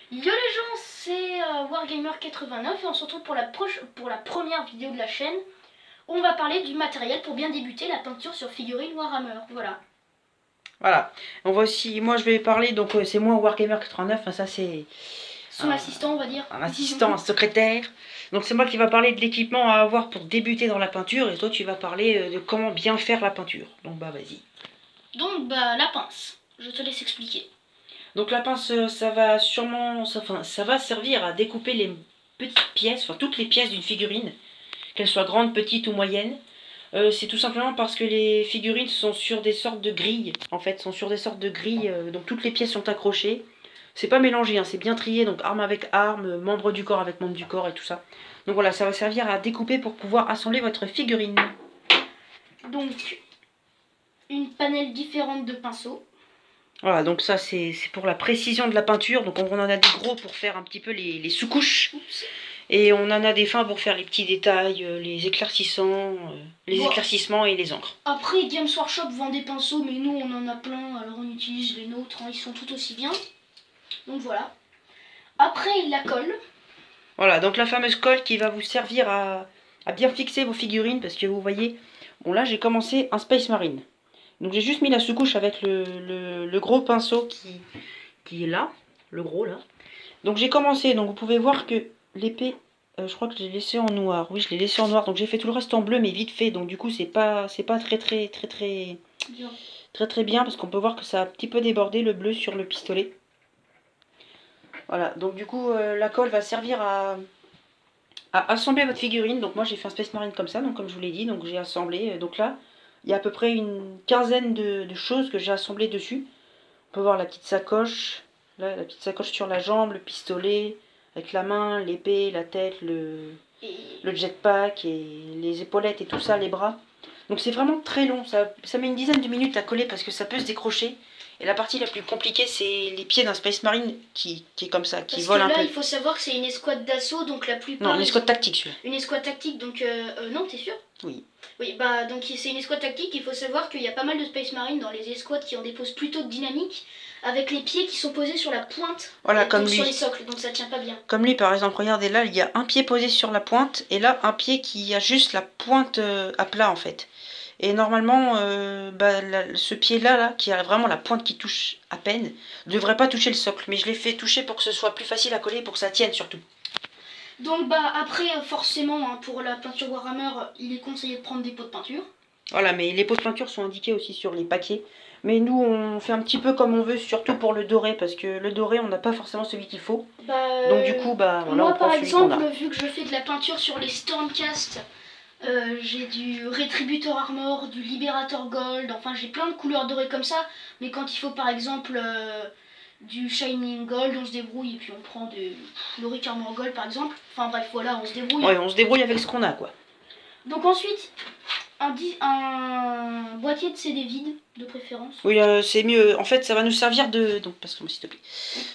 Yo les gens, c'est Wargamer89 et on se retrouve pour la première vidéo de la chaîne où on va parler du matériel pour bien débuter la peinture sur figurine Warhammer. Voilà. Voilà. On va aussi, moi je vais parler, donc c'est moi Wargamer89, hein, ça c'est Son assistant, on va dire. un assistant, un secrétaire. Donc c'est moi qui va parler de l'équipement à avoir pour débuter dans la peinture et toi tu vas parler de comment bien faire la peinture. Donc bah vas-y. Donc la pince, je te laisse expliquer. Donc la pince, ça va sûrement, ça va servir à découper les petites pièces, enfin toutes les pièces d'une figurine, qu'elles soient grandes, petites ou moyennes. C'est tout simplement parce que les figurines sont sur des sortes de grilles, en fait, sont sur des sortes de grilles, donc toutes les pièces sont accrochées. C'est pas mélangé, hein, c'est bien trié, donc arme avec arme, membre du corps avec membre du corps et tout ça. Donc voilà, ça va servir à découper pour pouvoir assembler votre figurine. Donc, une panelle différente de pinceaux. Voilà, donc ça c'est pour la précision de la peinture, donc on en a des gros pour faire un petit peu les sous-couches. Oups. Et on en a des fins pour faire les petits détails, les éclaircissants, éclaircissements et les encres. Après, Games Workshop vend des pinceaux, mais nous on en a plein, alors on utilise les nôtres, hein, ils sont tout aussi bien. Donc voilà. Après, la colle. Voilà, donc la fameuse colle qui va vous servir à bien fixer vos figurines, parce que vous voyez, bon là j'ai commencé un Space Marine. Donc j'ai juste mis la sous-couche avec le gros pinceau qui est là, le gros là. Donc j'ai commencé, donc vous pouvez voir que l'épée, je crois que je l'ai laissé en noir. Oui, je l'ai laissé en noir, donc j'ai fait tout le reste en bleu, mais vite fait. Donc du coup c'est pas très bien, parce qu'on peut voir que ça a un petit peu débordé le bleu sur le pistolet. Voilà, donc du coup la colle va servir à assembler votre figurine. Donc moi j'ai fait un Space Marine comme ça, donc comme je vous l'ai dit, donc j'ai assemblé. Donc là, il y a à peu près une quinzaine de choses que j'ai assemblées dessus. On peut voir la petite sacoche, là, la petite sacoche sur la jambe, le pistolet, avec la main, l'épée, la tête, le jetpack et les épaulettes et tout ça, les bras. Donc c'est vraiment très long, ça met une dizaine de minutes à coller parce que ça peut se décrocher. Et la partie la plus compliquée, c'est les pieds d'un Space Marine qui est comme ça, qui vole un peu. Parce que là, il faut savoir que c'est une escouade d'assaut, donc la plupart... Non, une escouade tactique, celui-là. Une escouade tactique, donc... non, t'es sûr? Oui. Oui, bah donc c'est une escouade tactique, il faut savoir qu'il y a pas mal de Space Marines dans les escouades qui en déposent plutôt de dynamique, avec les pieds qui sont posés sur la pointe, voilà, donc comme lui. Sur les socles, donc ça tient pas bien. Comme lui par exemple, regardez là, il y a un pied posé sur la pointe, et là un pied qui a juste la pointe à plat en fait. Et normalement, ce pied-là, qui a vraiment la pointe qui touche à peine, ne devrait pas toucher le socle. Mais je l'ai fait toucher pour que ce soit plus facile à coller, pour que ça tienne surtout. Donc après, forcément, hein, pour la peinture Warhammer, il est conseillé de prendre des pots de peinture. Voilà, mais les pots de peinture sont indiqués aussi sur les paquets. Mais nous, on fait un petit peu comme on veut, surtout pour le doré, parce que le doré, on n'a pas forcément celui qu'il faut. Donc du coup, voilà, moi, on prend celui qu'on a. par exemple, vu que je fais de la peinture sur les Stormcast, j'ai du Rétributeur Armor, du Libérateur Gold, enfin j'ai plein de couleurs dorées comme ça, mais quand il faut par exemple du Shining Gold, on se débrouille et puis on prend le Rick Armor Gold par exemple, enfin bref voilà, on se débrouille. Ouais, on se débrouille avec ce qu'on a quoi. Donc ensuite, un boîtier de CD vide de préférence. Oui, c'est mieux. En fait, ça va nous servir de... Donc, passe-moi s'il te plaît.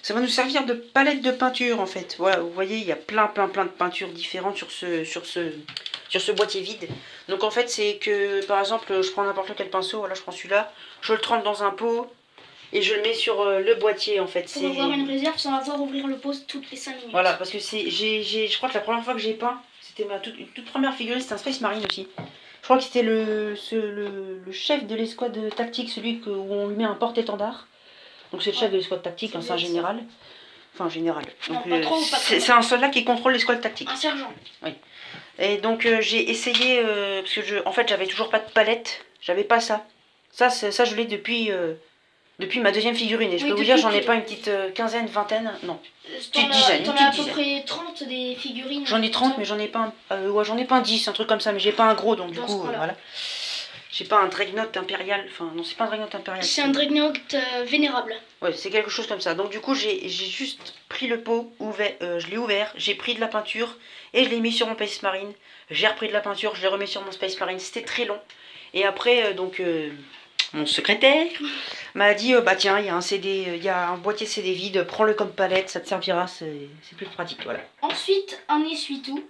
Ça va nous servir de palette de peinture, en fait. Voilà, vous voyez, il y a plein de peintures différentes sur ce boîtier vide. Donc, en fait, c'est que, par exemple, je prends n'importe quel pinceau. Voilà, je prends celui-là. Je le trempe dans un pot et je le mets sur le boîtier, en fait. Pour avoir une réserve sans avoir à ouvrir le pot toutes les 5 minutes. Voilà, parce que je crois que la première fois que j'ai peint, c'était une toute première figurine, c'était un Space Marine aussi. Je crois que c'était le chef de l'escouade tactique, celui où on lui met un porte-étendard. Donc c'est le chef de l'escouade tactique, hein, c'est un général. Enfin, un général. C'est un soldat qui contrôle l'escouade tactique. Un sergent. Oui. Et donc j'ai essayé, parce que en fait j'avais toujours pas de palette, j'avais pas ça. Ça je l'ai depuis ma deuxième figurine. Et je peux vous dire, j'en ai pas une petite quinzaine, vingtaine, non. T'en as à peu près 30 des figurines. J'en ai 30, mais j'en ai pas j'en ai pas un 10, un truc comme ça, mais j'ai pas un gros, donc du coup, voilà. J'ai pas un Dreadnought impérial, enfin non, c'est pas un Dreadnought impérial. C'est un Dreadnought vénérable. Ouais, c'est quelque chose comme ça. Donc du coup, j'ai juste pris le pot, je l'ai ouvert, j'ai pris de la peinture et je l'ai mis sur mon Space Marine. J'ai repris de la peinture, je l'ai remis sur mon Space Marine. C'était très long. Et après, mon secrétaire m'a dit bah tiens, il y a un CD, il y a un boîtier CD vide, prends-le comme palette, ça te servira, c'est plus pratique, voilà. Ensuite, un essuie-tout.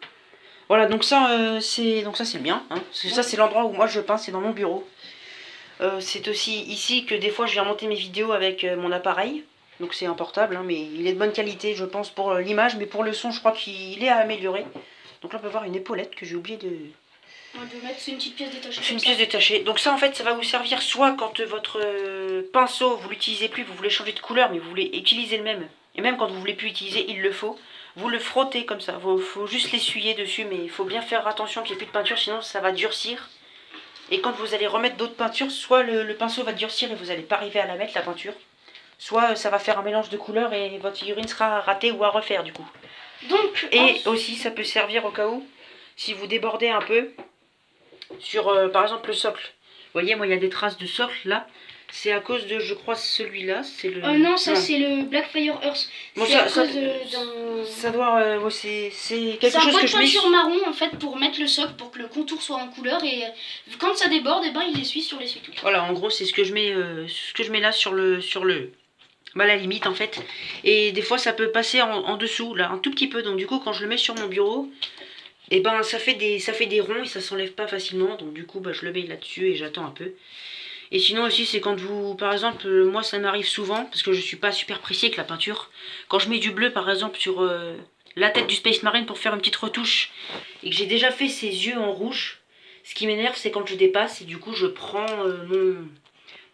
Voilà, donc ça c'est bien, hein, parce que ça c'est l'endroit où moi je peins, c'est dans mon bureau. C'est aussi ici que des fois je viens monter mes vidéos avec mon appareil. Donc c'est un portable, hein, mais il est de bonne qualité, je pense, pour l'image. Mais pour le son, je crois qu'il est à améliorer. Donc là, on peut voir une épaulette que j'ai oublié de... C'est une petite pièce détachée. C'est une pièce détachée. Donc ça, en fait, ça va vous servir soit quand votre pinceau, vous l'utilisez plus, vous voulez changer de couleur, mais vous voulez utiliser le même. Et même quand vous voulez plus utiliser, il le faut. Vous le frottez comme ça. Il faut juste l'essuyer dessus, mais il faut bien faire attention qu'il n'y ait plus de peinture, sinon ça va durcir. Et quand vous allez remettre d'autres peintures, soit le pinceau va durcir et vous n'allez pas arriver à la mettre, la peinture. Soit ça va faire un mélange de couleurs et votre figurine sera ratée ou à refaire du coup. Donc, et aussi, ça peut servir au cas où, si vous débordez un peu, sur par exemple le socle. Vous voyez, moi il y a des traces de socle là. C'est à cause de, je crois, celui-là. C'est le. Non, ça c'est le Blackfire Earth. Bon, c'est à cause d'un. Ça doit. C'est quelque chose que je mets. C'est un peinture marron en fait pour mettre le socle, pour que le contour soit en couleur. Et quand ça déborde, et ben, il l'essuie sur l'essuie-tout. Voilà, en gros, c'est ce que je mets là sur le. Bah, la limite en fait. Et des fois, ça peut passer en dessous, là, un tout petit peu. Donc, du coup, quand je le mets sur mon bureau. Et ben ça fait des ronds et ça s'enlève pas facilement. Donc du coup bah, je le mets là-dessus et j'attends un peu. Et sinon aussi c'est quand vous, par exemple, moi ça m'arrive souvent, parce que je suis pas super précis avec la peinture. Quand je mets du bleu par exemple sur la tête du Space Marine pour faire une petite retouche, et que j'ai déjà fait ses yeux en rouge, ce qui m'énerve c'est quand je dépasse et du coup je prends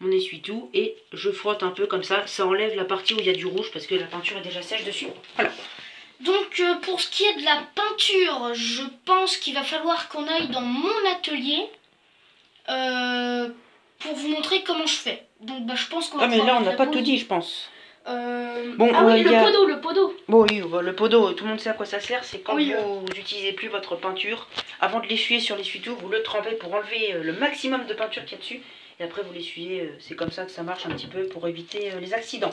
mon essuie-tout et je frotte un peu comme ça. Ça enlève la partie où il y a du rouge parce que la peinture est déjà sèche dessus. Voilà. Donc pour ce qui est de la peinture, je pense qu'il va falloir qu'on aille dans mon atelier pour vous montrer comment je fais. Donc bah, je pense qu'on va mais là on n'a pas tout dit je pense. Bon, oui, le pot d'eau. Bon oui, le pot d'eau, tout le monde sait à quoi ça sert. C'est quand vous n'utilisez plus votre peinture, avant de l'essuyer sur l'essuie-tout, vous le trempez pour enlever le maximum de peinture qu'il y a dessus. Et après vous l'essuyez, c'est comme ça que ça marche un petit peu pour éviter les accidents.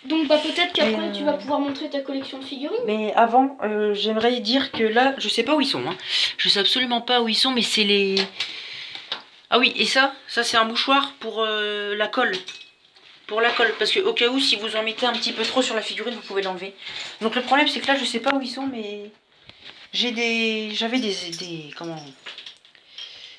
Donc bah peut-être qu'après tu vas pouvoir montrer ta collection de figurines. Mais avant, j'aimerais dire que là, je sais pas où ils sont. Hein. Je sais absolument pas où ils sont, mais c'est les... Ah oui, et ça c'est un mouchoir pour la colle. Pour la colle, parce que au cas où, si vous en mettez un petit peu trop sur la figurine, vous pouvez l'enlever. Donc le problème c'est que là, je sais pas où ils sont, mais... J'avais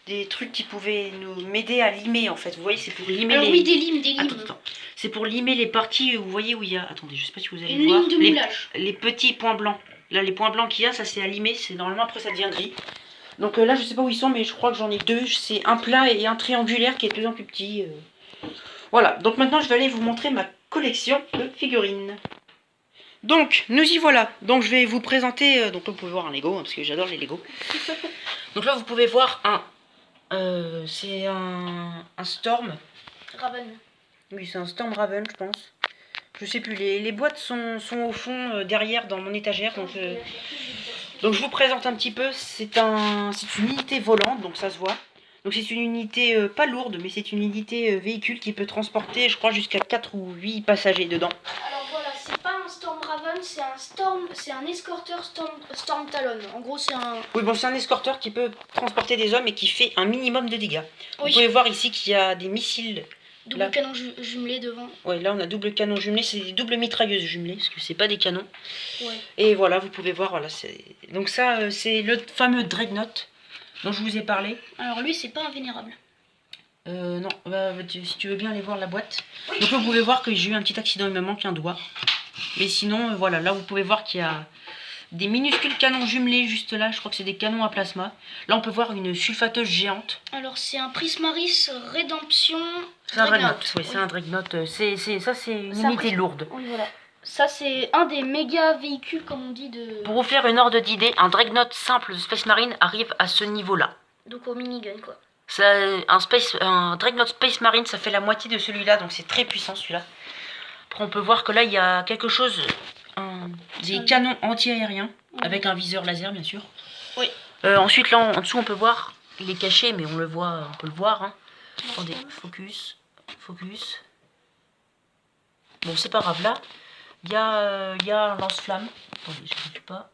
des trucs qui pouvaient m'aider à limer en fait. Vous voyez, c'est pour limer Alors, les... oui, des limes. Attends. C'est pour limer les parties, vous voyez où il y a... Attendez, je sais pas si vous allez une voir. ligne de moulage. Les petits points blancs. Là, les points blancs qu'il y a, ça c'est à limer. C'est normalement après ça devient gris. Donc là, je sais pas où ils sont, mais je crois que j'en ai deux. C'est un plat et un triangulaire qui est de plus en plus petit. Voilà, donc maintenant je vais aller vous montrer ma collection de figurines. Donc, nous y voilà. Donc je vais vous présenter... donc là, vous pouvez voir un Lego, hein, parce que j'adore les Lego. Donc là, vous pouvez voir un... c'est un Storm. Raven. Oui, c'est un Storm Raven, je pense. Je sais plus, les boîtes sont au fond, derrière, dans mon étagère. Donc je vous présente un petit peu. C'est une unité volante, donc ça se voit. Donc c'est une unité pas lourde, mais c'est une unité véhicule qui peut transporter, je crois, jusqu'à 4 ou 8 passagers dedans. Alors voilà, c'est pas un Storm Raven, c'est un escorteur Storm Talon. En gros, c'est un... Oui, bon, c'est un escorteur qui peut transporter des hommes et qui fait un minimum de dégâts. Oui. Vous pouvez voir ici qu'il y a des missiles. Double canon jumelé devant. Ouais, là on a double canon jumelé, c'est des doubles mitrailleuses jumelées, parce que c'est pas des canons. Ouais. Et voilà, vous pouvez voir, voilà, donc ça, c'est le fameux Dreadnought dont je vous ai parlé. Alors lui, c'est pas un vénérable. Non, si tu veux bien aller voir la boîte. Oui. Donc là, vous pouvez voir que j'ai eu un petit accident, il me manque un doigt. Mais sinon, voilà, là vous pouvez voir qu'il y a des minuscules canons jumelés juste là, je crois que c'est des canons à plasma. Là on peut voir une sulfateuse géante. Alors c'est un Prismaris Redemption. C'est un Dreadnought, oui, c'est un Dreadnought. Ça c'est une unité lourde. Oui, voilà. Ça c'est un des méga véhicules comme on dit de... Pour vous faire une ordre d'idée, un Dreadnought simple de Space Marine arrive à ce niveau-là. Donc au minigun quoi. Un Dreadnought Space Marine, ça fait la moitié de celui-là, donc c'est très puissant celui-là. Après on peut voir que là il y a quelque chose... des canons anti-aériens, avec un viseur laser bien sûr. Oui. Ensuite là en dessous on peut voir, il est caché mais on peut le voir. Hein. Attendez, focus. Bon c'est pas grave, là il y a un lance-flamme. Attendez, je ne sais pas.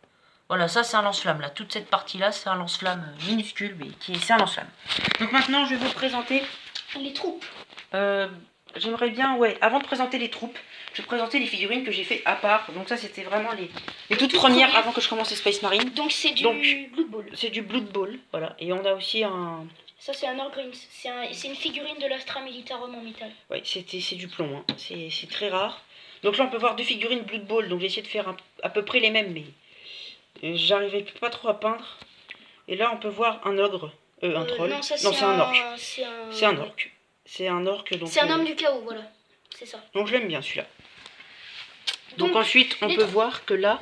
Voilà, ça c'est un lance-flamme là, toute cette partie là c'est un lance-flamme minuscule mais c'est un lance-flamme. Donc maintenant je vais vous présenter les troupes. J'aimerais bien, avant de présenter les troupes, je vais présenter les figurines que j'ai fait à part. Donc ça c'était vraiment les toutes premières avant que je commence les Space Marine. Donc c'est du Blood Bowl. C'est du Blood Bowl, voilà. Et on a aussi un... Ça c'est un Orgrims, c'est une figurine de l'Astra Militarum en métal. Ouais, c'est du plomb, hein. C'est très rare. Donc là on peut voir 2 figurines Blood Bowl, donc j'ai essayé de faire à peu près les mêmes, mais j'arrivais pas trop à peindre. Et là on peut voir un ogre, un troll. Non, ça, non c'est un orc. C'est un ouais. orc. C'est un orc. C'est un homme du chaos, voilà. C'est ça. Donc je l'aime bien celui-là. Donc ensuite on peut voir que là,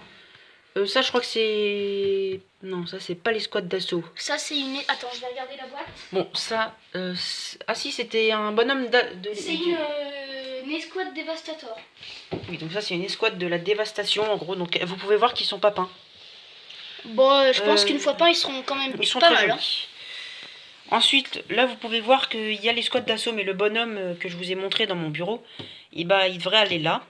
ça je crois que c'est... Non, ça c'est pas l'escouade d'assaut. Ça c'est une... Attends, je vais regarder la boîte. Bon, ça... Ah si, c'était un bonhomme de... C'est une escouade dévastator. Oui, donc ça c'est une escouade de la dévastation en gros. Donc vous pouvez voir qu'ils sont pas peints. Bon, je pense qu'une fois peints, ils seront quand même ils sont pas très mal. jolis. Ensuite, là vous pouvez voir qu'il y a l'escouade d'assaut, mais le bonhomme que je vous ai montré dans mon bureau, il devrait aller là.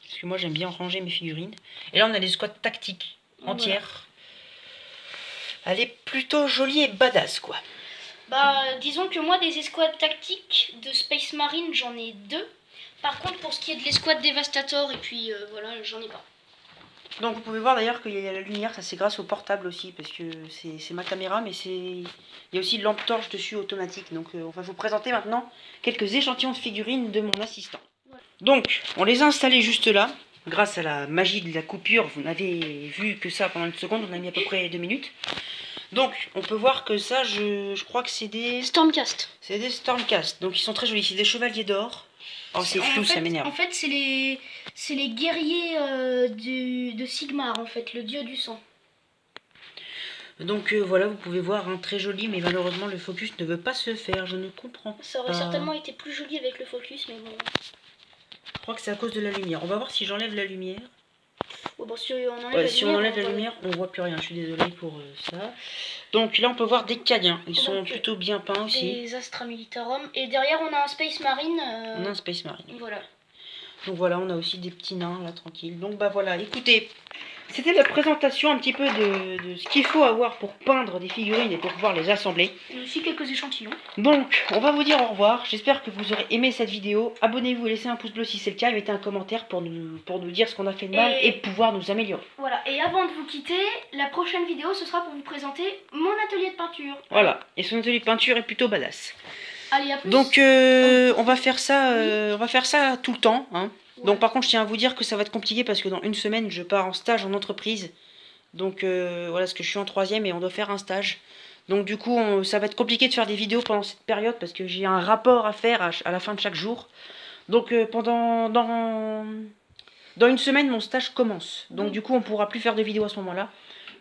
Parce que moi j'aime bien ranger mes figurines. Et là on a l'escouade tactique entière. Voilà. Elle est plutôt jolie et badass quoi. Bah disons que moi des escouades tactiques de Space Marine j'en ai 2. Par contre pour ce qui est de l'escouade Devastator et puis voilà j'en ai pas. Donc vous pouvez voir d'ailleurs qu'il y a la lumière, ça c'est grâce au portable aussi, parce que c'est ma caméra, mais il y a aussi une lampe torche dessus automatique. Donc on va vous présenter maintenant quelques échantillons de figurines de mon assistant. Ouais. Donc on les a installés juste là, grâce à la magie de la coupure. Vous n'avez vu que ça pendant une seconde, on a mis à peu près 2 minutes. Donc on peut voir que ça, je crois que c'est des... Stormcast. C'est des Stormcast, donc ils sont très jolis, c'est des chevaliers d'or. Oh c'est flou, ça m'énerve. En fait c'est les guerriers de Sigmar en fait, le dieu du sang. Donc voilà, vous pouvez voir, hein, très joli, mais malheureusement le focus ne veut pas se faire, je ne comprends pas. Ça aurait certainement été plus joli avec le focus, mais bon... Je crois que c'est à cause de la lumière. On va voir si j'enlève la lumière. Oh, bon, si on enlève la lumière, on voit plus rien. Je suis désolée pour ça. Donc là, on peut voir des Cadiens. Ils sont plutôt bien peints aussi. Des Astra Militarum. Et derrière, on a un Space Marine. On a un Space Marine. Voilà. Donc voilà, on a aussi des petits nains là, tranquille. Donc bah voilà, écoutez, c'était la présentation un petit peu de ce qu'il faut avoir pour peindre des figurines et pour pouvoir les assembler. Et aussi quelques échantillons. Donc, on va vous dire au revoir. J'espère que vous aurez aimé cette vidéo. Abonnez-vous et laissez un pouce bleu si c'est le cas. Et mettez un commentaire pour nous dire ce qu'on a fait de mal et pouvoir nous améliorer. Voilà, et avant de vous quitter, la prochaine vidéo, ce sera pour vous présenter mon atelier de peinture. Voilà, et son atelier de peinture est plutôt badass. Allez, à plus. Donc on va faire ça tout le temps, hein. Ouais. Donc par contre je tiens à vous dire que ça va être compliqué parce que dans une semaine je pars en stage en entreprise. Donc voilà, parce que je suis en 3e et on doit faire un stage. Donc du coup ça va être compliqué de faire des vidéos pendant cette période parce que j'ai un rapport à faire à la fin de chaque jour. Donc dans une semaine mon stage commence. Donc du coup on pourra plus faire de vidéos à ce moment-là.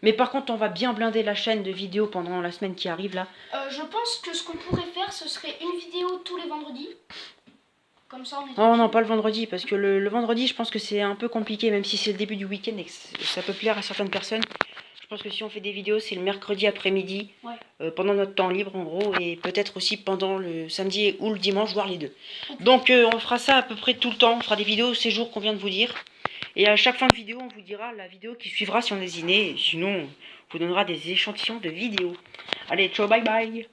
Mais par contre, on va bien blinder la chaîne de vidéos pendant la semaine qui arrive là. Je pense que ce qu'on pourrait faire, ce serait une vidéo tous les vendredis. Comme ça, on est... Oh non, pas le vendredi, parce que le vendredi, je pense que c'est un peu compliqué, même si c'est le début du week-end et que ça peut plaire à certaines personnes. Je pense que si on fait des vidéos, c'est le mercredi après-midi, ouais. Pendant notre temps libre en gros, et peut-être aussi pendant le samedi ou le dimanche, voire les deux. Okay. Donc on fera ça à peu près tout le temps, on fera des vidéos ces jours qu'on vient de vous dire. Et à chaque fin de vidéo, on vous dira la vidéo qui suivra si on est inné. Sinon, on vous donnera des échantillons de vidéos. Allez, ciao, bye bye.